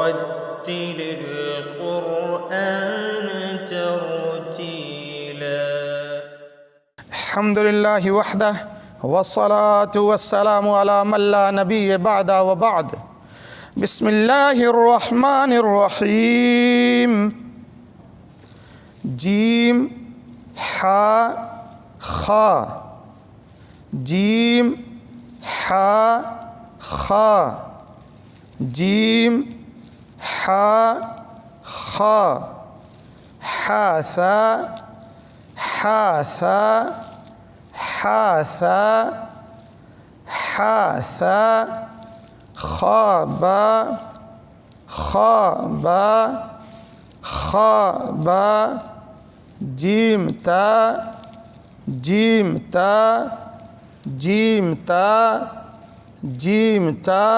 ورتل القرآن ترتيلا الحمد لله وحده والصلاة والسلام على من لا نبي بعد وبعد بسم الله الرحمن الرحيم جيم حا خا جيم حا خا جيم حا خا حاثا حاثا حاثا حاثا خابا خابا خابا جيمتا جيمتا جيمتا جيمتا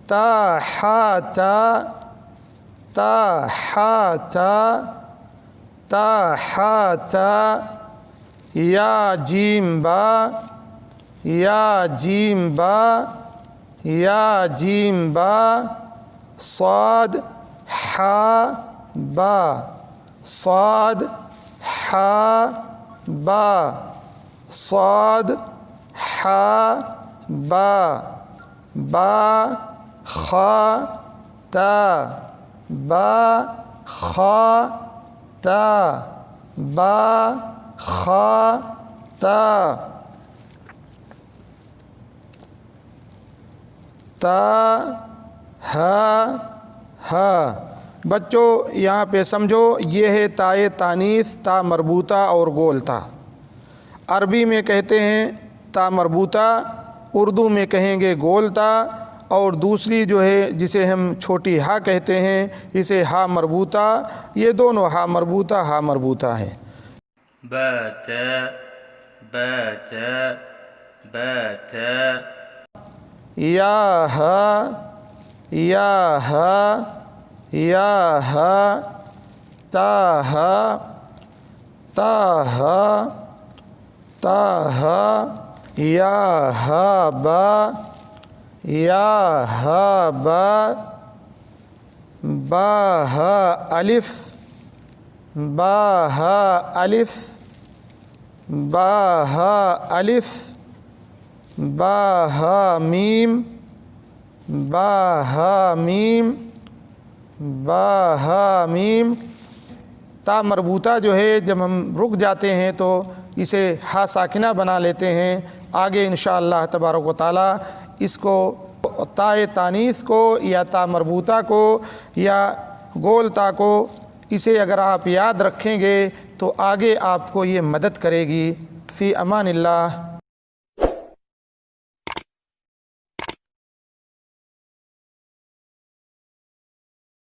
تاحاتا تاحاتا تاحاتا يا جيمبا يا جيمبا يا جيمبا صاد حا با صاد حا با صاد حا با با خا تا با خا تا با خا تا ता हा हा। बच्चों यहाँ पे समझो, ये है ताए तानीस, ता मरबूता और गोलता। अरबी में कहते हैं ता मरबूता, उर्दू में कहेंगे गोलता, और दूसरी जो है जिसे हम छोटी हा कहते हैं इसे हा मरबूता। ये दोनों हा मरबूता हैं। बाता बाता बाता या हा या हा या हा ता हा ता हा ता हा या हा बा या हा बा बा हा अलिफ बा हा अलिफ बा हा अलिफ बा हा मीम बा हा मीम बा हा मीम। ता मरबूता जो है जब हम रुक जाते हैं तो इसे हा साकिना बना लेते हैं। आगे इंशाअल्लाह तबारक व तआला इसको ताए तानीस को या ता मरबूता को या गोलता को, इसे अगर आप याद रखेंगे तो आगे आपको ये मदद करेगी। फ़ी अमानिल्लाह।